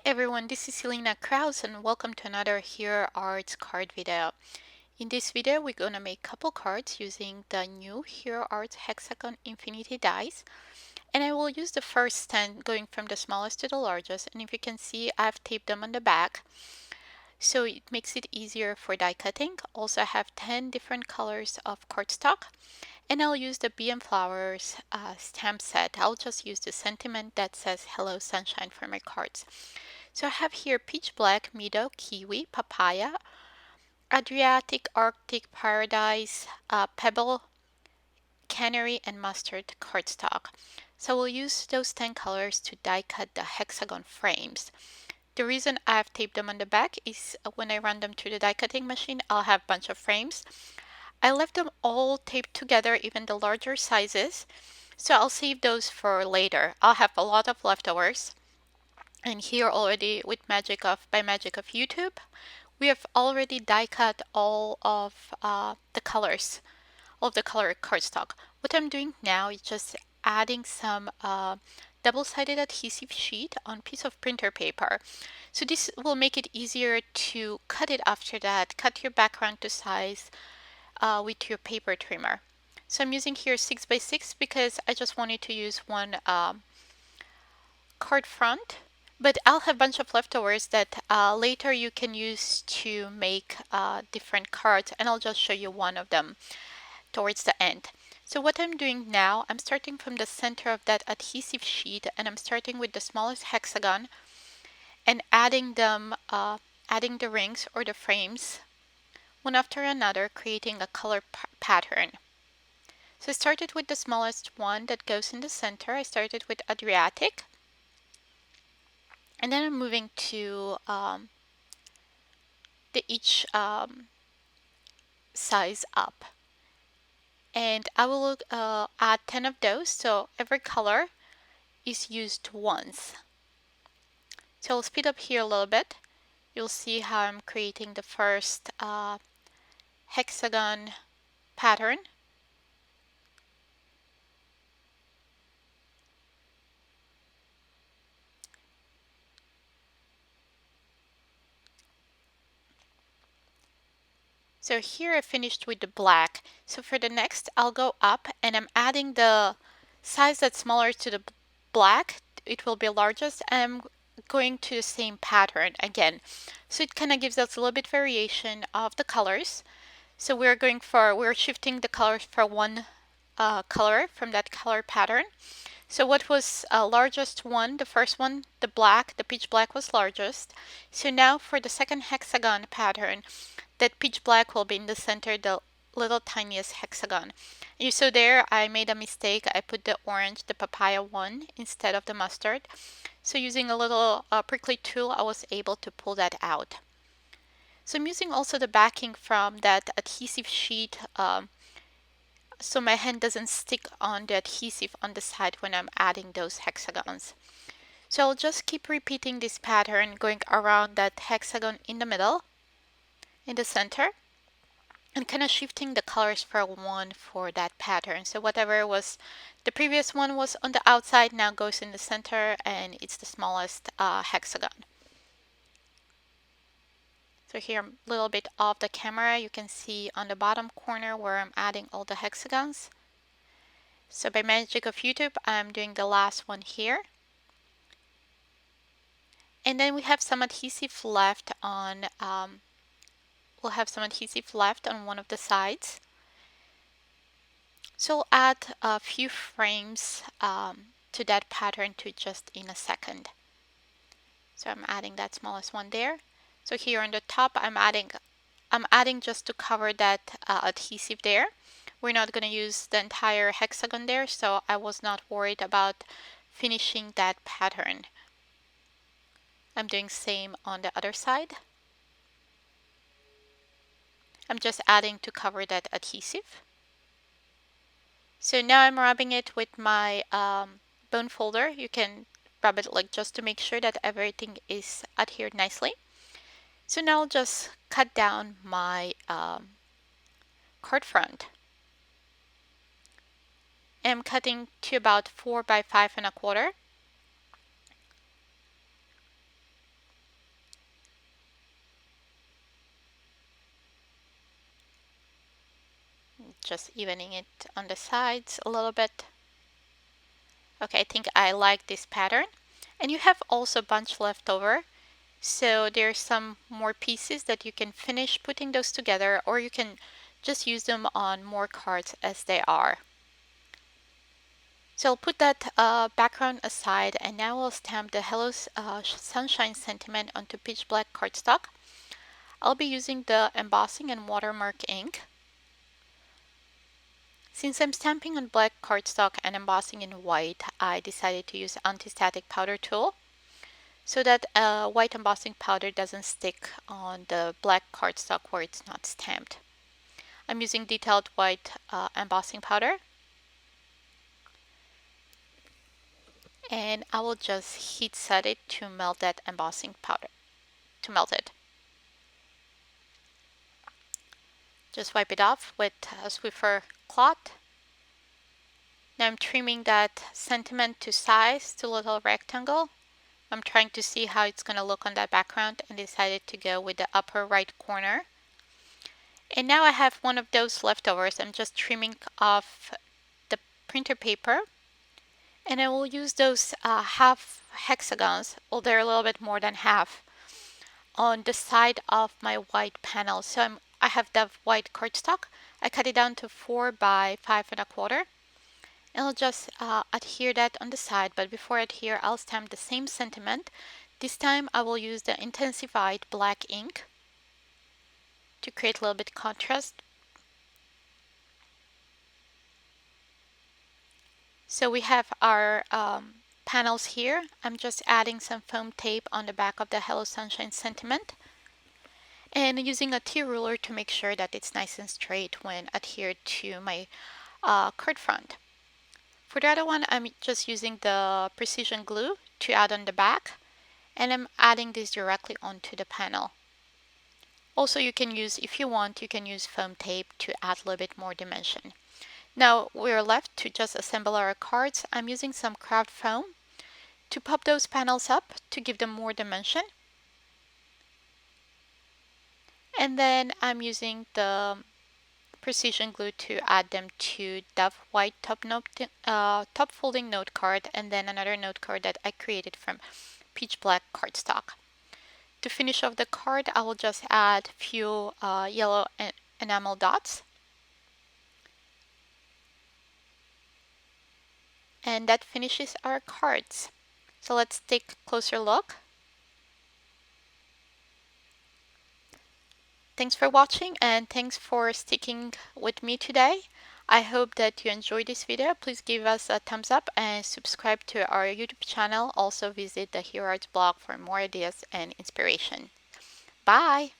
everyone, this is Selena Kraus and welcome to another Hero Arts card video. In this video, we're going to make a couple cards using the new Hero Arts Hexagon Infinity dies. And I will use the first 10 going from the smallest to the largest. And if you can see, I've taped them on the back, so it makes it easier for die cutting. Also, I have 10 different colors of cardstock. And I'll use the Bee and Flowers stamp set. I'll just use the sentiment that says Hello Sunshine for my cards. So I have here Peach Black, Meadow, Kiwi, Papaya, Adriatic, Arctic, Paradise, Pebble, Canary, and Mustard cardstock. So we'll use those 10 colors to die cut the hexagon frames. The reason I've taped them on the back is when I run them through the die cutting machine, I'll have a bunch of frames. I left them all taped together, even the larger sizes, so I'll save those for later. I'll have a lot of leftovers. And here already by magic of YouTube, we have already die cut all of the colors of the color cardstock. What I'm doing now is just adding some double-sided adhesive sheet on piece of printer paper. So this will make it easier to cut it after that. Cut your background to size with your paper trimmer. So I'm using here 6x6 because I just wanted to use one card front, but I'll have a bunch of leftovers that later you can use to make different cards, and I'll just show you one of them towards the end. So what I'm doing now, I'm starting from the center of that adhesive sheet, and I'm starting with the smallest hexagon and adding them, adding the rings or the frames one after another, creating a color pattern. So I started with the smallest one that goes in the center. I started with Adriatic. And then I'm moving to each size up. And I will add 10 of those, so every color is used once. So I'll speed up here a little bit. You'll see how I'm creating the first hexagon pattern. So here I finished with the black. So for the next, I'll go up and I'm adding the size that's smaller to the black. It will be largest. And I'm going to the same pattern again. So it kind of gives us a little bit variation of the colors. So we're shifting the colors for one color from that color pattern. So what was largest one, the first one, the black, the peach black was largest. So now for the second hexagon pattern, that peach black will be in the center, the little tiniest hexagon. You saw there I made a mistake. I put the orange, the papaya one, instead of the mustard. So using a little prickly tool, I was able to pull that out. So I'm using also the backing from that adhesive sheet so my hand doesn't stick on the adhesive on the side when I'm adding those hexagons. So I'll just keep repeating this pattern, going around that hexagon in the middle, in the center, and kind of shifting the colors for one for that pattern. So whatever was the previous one was on the outside now goes in the center, and it's the smallest hexagon. So here I'm a little bit off the camera. You can see on the bottom corner where I'm adding all the hexagons. So by magic of YouTube, I'm doing the last one here. And then we have some adhesive left on, we'll have some adhesive left on one of the sides. So I'll add a few frames to that pattern to just in a second. So I'm adding that smallest one there. So here on the top, I'm adding just to cover that adhesive there. We're not going to use the entire hexagon there, so I was not worried about finishing that pattern. I'm doing same on the other side. I'm just adding to cover that adhesive. So now I'm rubbing it with my bone folder. You can rub it like just to make sure that everything is adhered nicely. So now I'll just cut down my card front. I'm cutting to about 4 by 5 1/4. just evening it on the sides a little bit. Okay, I think I like this pattern. And you have also a bunch left over. So there's some more pieces that you can finish putting those together, or you can just use them on more cards as they are. So I'll put that background aside, and now I'll stamp the Hello Sunshine sentiment onto pitch black cardstock. I'll be using the embossing and watermark ink. Since I'm stamping on black cardstock and embossing in white, I decided to use anti-static powder tool so that white embossing powder doesn't stick on the black cardstock where it's not stamped. I'm using detailed white embossing powder, and I will just heat set it to melt that embossing powder, to melt it. Just wipe it off with a Swiffer cloth. Now I'm trimming that sentiment to size to little rectangle. I'm trying to see how it's going to look on that background and decided to go with the upper right corner. And now I have one of those leftovers. I'm just trimming off the printer paper, and I will use those half hexagons, well, they're a little bit more than half, on the side of my white panel. So I have that white cardstock. I cut it down to 4 by 5.25, and I'll just adhere that on the side. But before I adhere, I'll stamp the same sentiment. This time I will use the Intens-ified black ink to create a little bit contrast. So we have our panels here. I'm just adding some foam tape on the back of the Hello Sunshine sentiment and using a T-ruler to make sure that it's nice and straight when adhered to my card front. For the other one, I'm just using the precision glue to add on the back, and I'm adding this directly onto the panel. Also, you can use, if you want, you can use foam tape to add a little bit more dimension. Now we're left to just assemble our cards. I'm using some craft foam to pop those panels up to give them more dimension. And then I'm using the precision glue to add them to the white top folding note card, and then another note card that I created from peach black cardstock. To finish off the card, I will just add a few yellow enamel dots. And that finishes our cards. So let's take a closer look. Thanks for watching, and thanks for sticking with me today. I hope that you enjoyed this video. Please give us a thumbs up and subscribe to our YouTube channel. Also visit the Hero Arts blog for more ideas and inspiration. Bye!